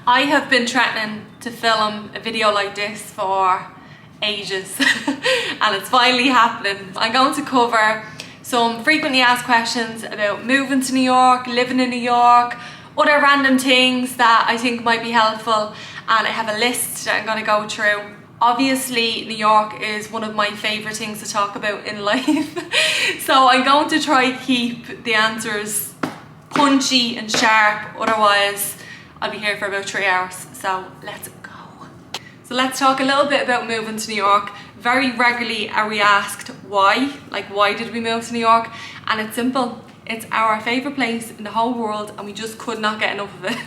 I have been threatening to film a video like this for ages and it's finally happening. I'm going to cover some frequently asked questions about moving to New York, living in New York, other random things that I think might be helpful, and I have a list that I'm going to go through. Obviously, New York is one of my favourite things to talk about in life, so I'm going to try to keep the answers punchy and sharp, otherwise I'll be here for about 3 hours, so let's go. So let's talk a little bit about moving to New York. Very regularly are we asked why, like why did we move to New York? And it's simple, it's our favourite place in the whole world and we just could not get enough of it.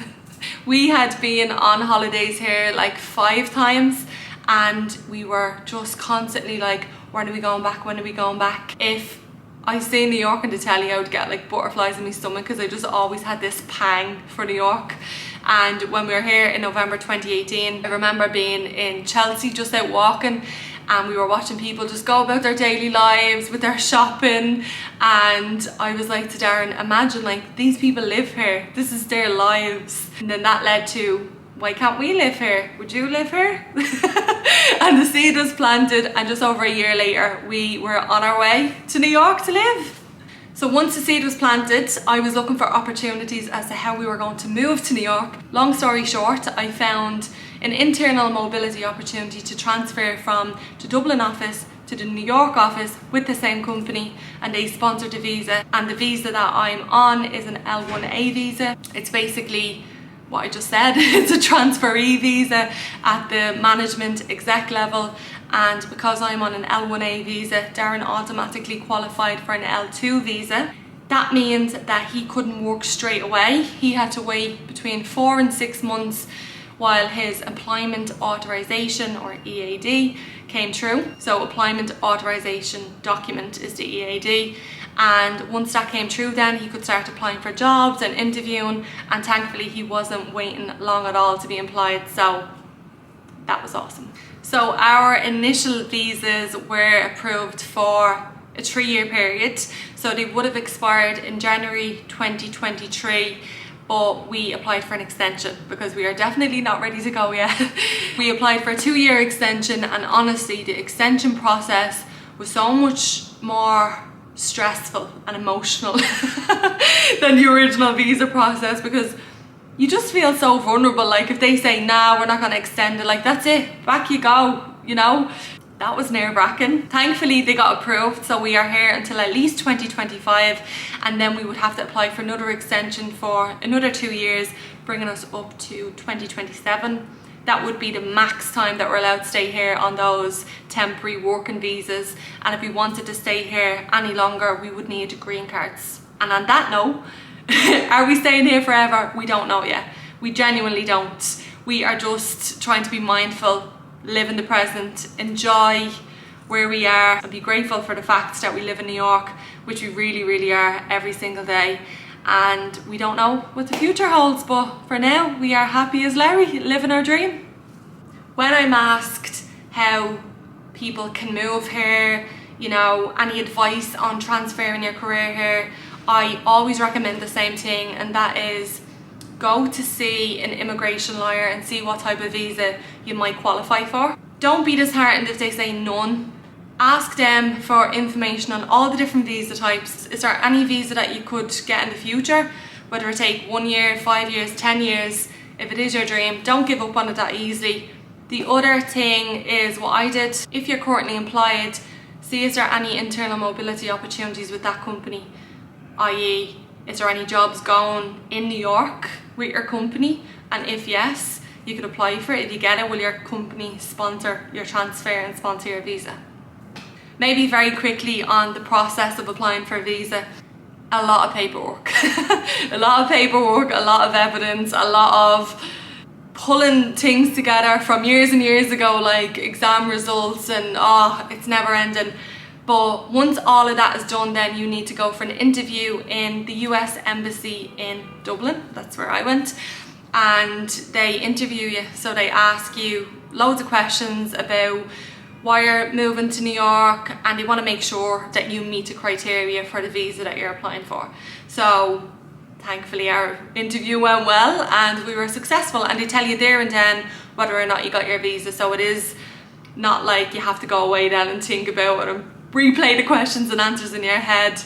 We had been on holidays here like 5 times and we were just constantly like, when are we going back, when are we going back? If I stay in New York on the telly, I would get like butterflies in my stomach because I just always had this pang for New York. And when we were here in November 2018, I remember being in Chelsea just out walking and we were watching people just go about their daily lives with their shopping, and I was like to Darren, imagine like these people live here, this is their lives. And then that led to, why can't we live here? Would you live here? And the seed was planted, and just over a year later we were on our way to New York to live. So once the seed was planted, I was looking for opportunities as to how we were going to move to New York. Long story short, I found an internal mobility opportunity to transfer from the Dublin office to the New York office with the same company, and they sponsored the visa. And the visa that I'm on is an L1A visa. It's basically what I just said, it's a transferee visa at the management exec level, and because I'm on an L1A visa, Darren automatically qualified for an L2 visa. That means that he couldn't work straight away. He had to wait between 4 and 6 months while his employment authorization, or EAD, came through. So employment authorization document is the EAD. And once that came through, then he could start applying for jobs and interviewing, and thankfully he wasn't waiting long at all to be employed, so that was awesome. So our initial visas were approved for a 3-year period, so they would have expired in January 2023, but we applied for an extension because we are definitely not ready to go yet. We applied for a 2-year extension, and honestly the extension process was so much more stressful and emotional than the original visa process, because you just feel so vulnerable. Like if they say, nah, we're not going to extend it, like that's it, back you go, you know. That was nerve-wracking. Thankfully they got approved, so we are here until at least 2025, and then we would have to apply for another extension for another 2 years, bringing us up to 2027. That would be the max time that we're allowed to stay here on those temporary working visas, and if we wanted to stay here any longer we would need green cards. And on that note, are we staying here forever? We don't know yet. We genuinely don't. We are just trying to be mindful, live in the present, enjoy where we are, and be grateful for the fact that we live in New York, which we really are every single day. And we don't know what the future holds, but for now we are happy as Larry, living our dream. When I'm asked how people can move here, you know, any advice on transferring your career here, I always recommend the same thing, and that is go to see an immigration lawyer and see what type of visa you might qualify for. Don't be disheartened if they say none. Ask them for information on all the different visa types. Is there any visa that you could get in the future? Whether it take 1 year, 5 years, 10 years, if it is your dream, don't give up on it that easily. The other thing is what I did. If you're currently employed, see is there any internal mobility opportunities with that company, i.e. is there any jobs going in New York with your company, and if yes, you could apply for it. If you get it, will your company sponsor your transfer and sponsor your visa? Maybe very quickly on the process of applying for a visa, a lot of paperwork. A lot of paperwork, a lot of evidence, a lot of pulling things together from years and years ago, like exam results, and it's never ending. But once all of that is done, then you need to go for an interview in the US Embassy in Dublin. That's where I went. And they interview you, so they ask you loads of questions about why you're moving to New York, and they want to make sure that you meet the criteria for the visa that you're applying for. So thankfully our interview went well and we were successful, and they tell you there and then whether or not you got your visa, so it is not like you have to go away then and think about it and replay the questions and answers in your head.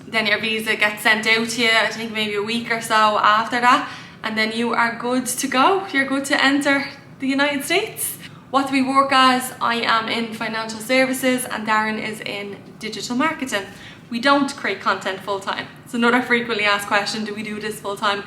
Then your visa gets sent out to you, I think maybe a week or so after that, and then you are good to go. You're good to enter the United States. What do we work as? I am in financial services and Darren is in digital marketing. We don't create content full-time. It's another frequently asked question, do we do this full-time?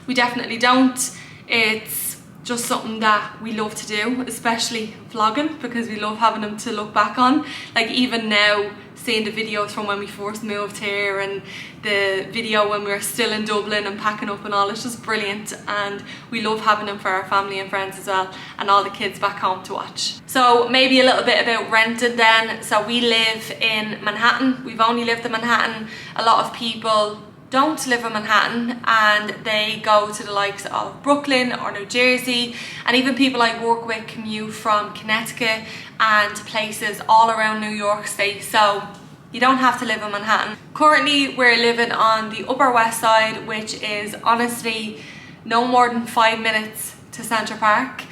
We definitely don't. It's just something that we love to do, especially vlogging, because we love having them to look back on. Like even now, seeing the videos from when we first moved here and the video when we were still in Dublin and packing up and all, it's just brilliant, and we love having them for our family and friends as well, and all the kids back home to watch. So maybe a little bit about renting then. So we live in Manhattan. We've only lived in Manhattan. A lot of people don't live in Manhattan and they go to the likes of Brooklyn or New Jersey, and even people I work with commute from Connecticut and places all around New York State, so you don't have to live in Manhattan. Currently we're living on the Upper West Side, which is honestly no more than 5 minutes to Central Park.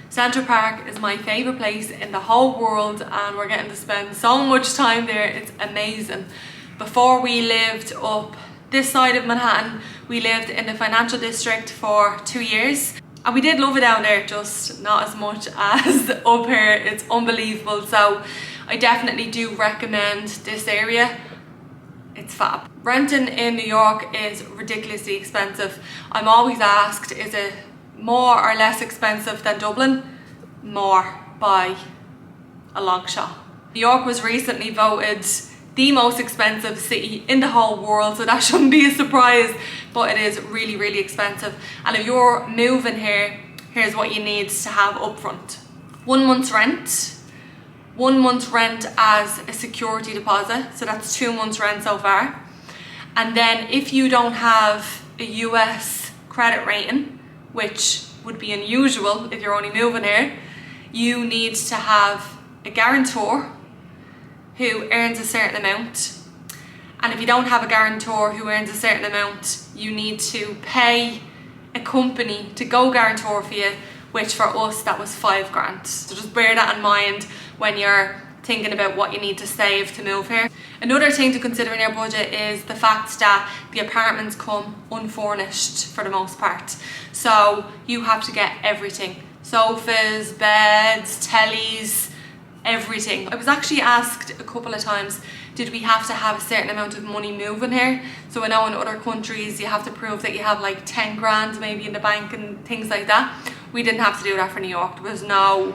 Central Park is my favourite place in the whole world and we're getting to spend so much time there, it's amazing. Before we lived up this side of Manhattan, we lived in the financial district for 2 years. And we did love it down there, just not as much as up here. It's unbelievable. So I definitely do recommend this area. It's fab. Renting in New York is ridiculously expensive. I'm always asked, is it more or less expensive than Dublin? More by a long shot. New York was recently voted the most expensive city in the whole world, so that shouldn't be a surprise, but it is really, really expensive. And if you're moving here, here's what you need to have up front. 1 month's rent, 1 month's rent as a security deposit, so that's 2 months rent so far. And then if you don't have a US credit rating, which would be unusual if you're only moving here, you need to have a guarantor who earns a certain amount. And if you don't have a guarantor who earns a certain amount, you need to pay a company to go guarantor for you, which for us that was $5,000. So just bear that in mind when you're thinking about what you need to save to move here. Another thing to consider in your budget is the fact that the apartments come unfurnished for the most part. So you have to get everything. Sofas, beds, tellies, everything. I was actually asked a couple of times, did we have to have a certain amount of money moving here? So I know in other countries you have to prove that you have like 10 grand maybe in the bank and things like that. We didn't have to do that for New York. There was no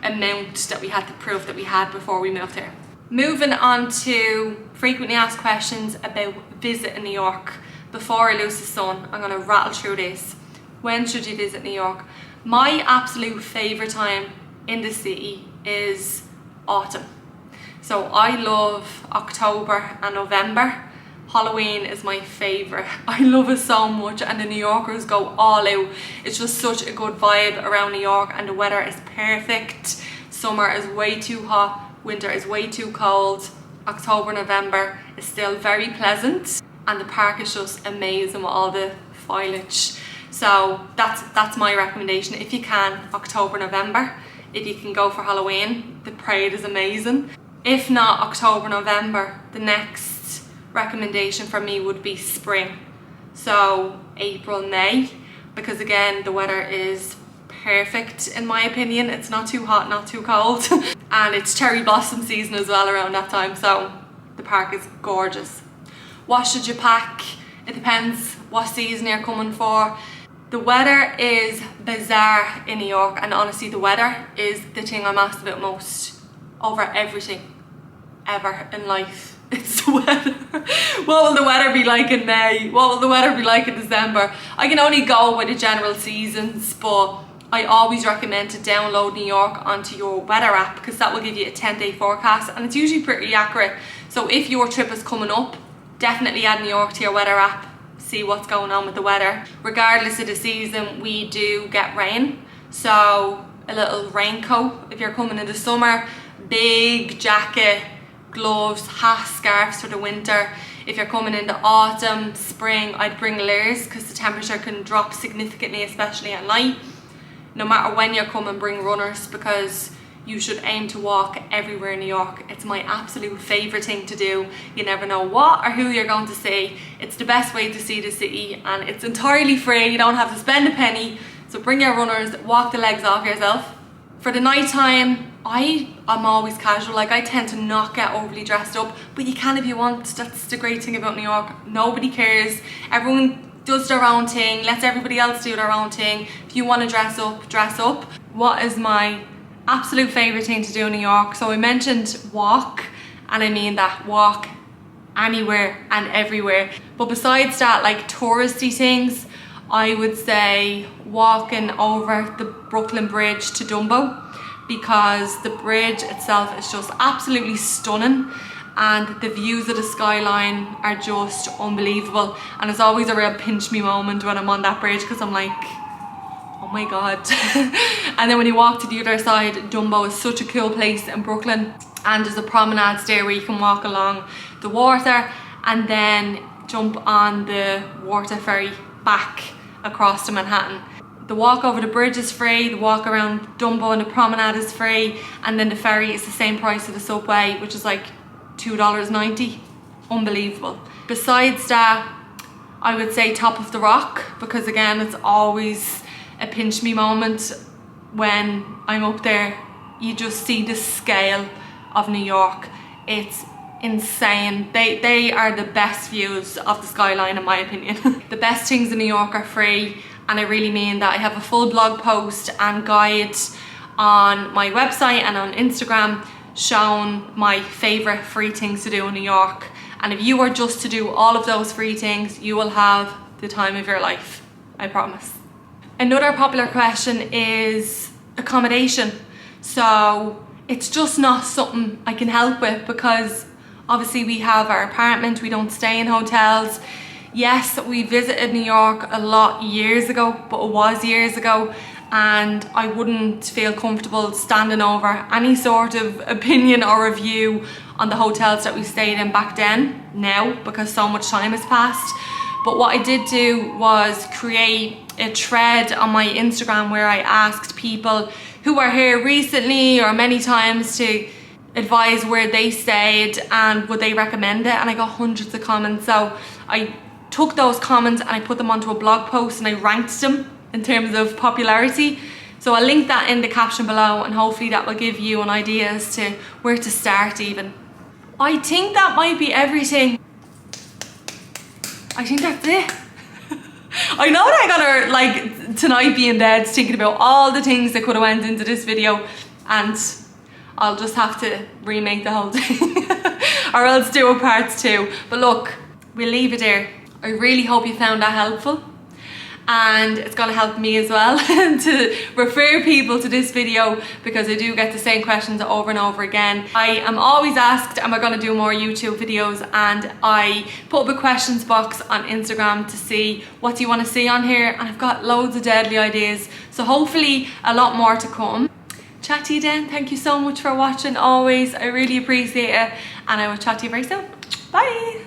amount that we had to prove that we had before we moved here. Moving on to frequently asked questions about visiting New York. Before I lose the sun, I'm going to rattle through this. When should you visit New York? My absolute favourite time in the city is autumn. So I love October and November. Halloween is my favourite. I love it so much, and the New Yorkers go all out. It's just such a good vibe around New York, and the weather is perfect. Summer is way too hot, winter is way too cold. October, November is still very pleasant, and the park is just amazing with all the foliage. So that's my recommendation. If you can, October, November. If you can go for Halloween, the parade is amazing. If not October, November, the next recommendation for me would be spring. So April, May, because again, the weather is perfect in my opinion. It's not too hot, not too cold. And it's cherry blossom season as well around that time, so the park is gorgeous. What should you pack? It depends what season you're coming for. The weather is bizarre in New York, and honestly the weather is the thing I'm asked about most over everything ever in life. It's the weather. What will the weather be like in May? What will the weather be like in December? I can only go by the general seasons, but I always recommend to download New York onto your weather app, because that will give you a 10-day forecast and it's usually pretty accurate. So if your trip is coming up, definitely add New York to your weather app. See what's going on with the weather. Regardless of the season, we do get rain, so a little raincoat if you're coming in the summer, big jacket, gloves, hat, scarves for the winter. If you're coming into autumn, spring, I'd bring layers because the temperature can drop significantly, especially at night. No matter when you're coming, bring runners because you should aim to walk everywhere in New York. It's my absolute favourite thing to do. You never know what or who you're going to see. It's the best way to see the city and it's entirely free. You don't have to spend a penny. So bring your runners, walk the legs off yourself. For the night time, I'm always casual. Like I tend to not get overly dressed up, but you can if you want. That's the great thing about New York. Nobody cares. Everyone does their own thing, lets everybody else do their own thing. If you want to dress up, dress up. What is my absolute favourite thing to do in New York? So I mentioned walk, and I mean that, walk anywhere and everywhere. But besides that, like touristy things, I would say walking over the Brooklyn Bridge to Dumbo, because the bridge itself is just absolutely stunning and the views of the skyline are just unbelievable. And it's always a real pinch me moment when I'm on that bridge because I'm like, oh my god. And then when you walk to the other side, Dumbo is such a cool place in Brooklyn, and there's a promenade there where you can walk along the water and then jump on the water ferry back across to Manhattan. The walk over the bridge is free, the walk around Dumbo and the promenade is free, and then the ferry is the same price as the subway, which is like $2.90. Unbelievable. Besides that, I would say Top of the Rock, because again, it's always a pinch me moment when I'm up there. You just see the scale of New York. It's insane. They are the best views of the skyline in my opinion. The best things in New York are free, and I really mean that. I have a full blog post and guide on my website and on Instagram showing my favourite free things to do in New York. And if you are just to do all of those free things, you will have the time of your life, I promise. Another popular question is accommodation. So it's just not something I can help with because obviously we have our apartment, we don't stay in hotels. Yes, we visited New York a lot years ago, but it was years ago, and I wouldn't feel comfortable standing over any sort of opinion or review on the hotels that we stayed in back then now, because so much time has passed. But what I did do was create a thread on my Instagram where I asked people who were here recently or many times to advise where they stayed and would they recommend it, and I got hundreds of comments. So I took those comments and I put them onto a blog post and I ranked them in terms of popularity. So I'll link that in the caption below, and hopefully that will give you an idea as to where to start even. I think that might be everything. I think that's it. I know that I'm gonna, like, tonight be in bed thinking about all the things that could have went into this video, and I'll just have to remake the whole thing or else do a part 2. But look, we'll leave it there. I really hope you found that helpful, and it's going to help me as well to refer people to this video, because I do get the same questions over and over again. I am always asked, am I going to do more YouTube videos? And I put up a questions box on Instagram to see what do you want to see on here, and I've got loads of deadly ideas, so hopefully a lot more to come. Chat to you then. Thank you so much for watching always. I really appreciate it, and I will chat to you very soon. Bye.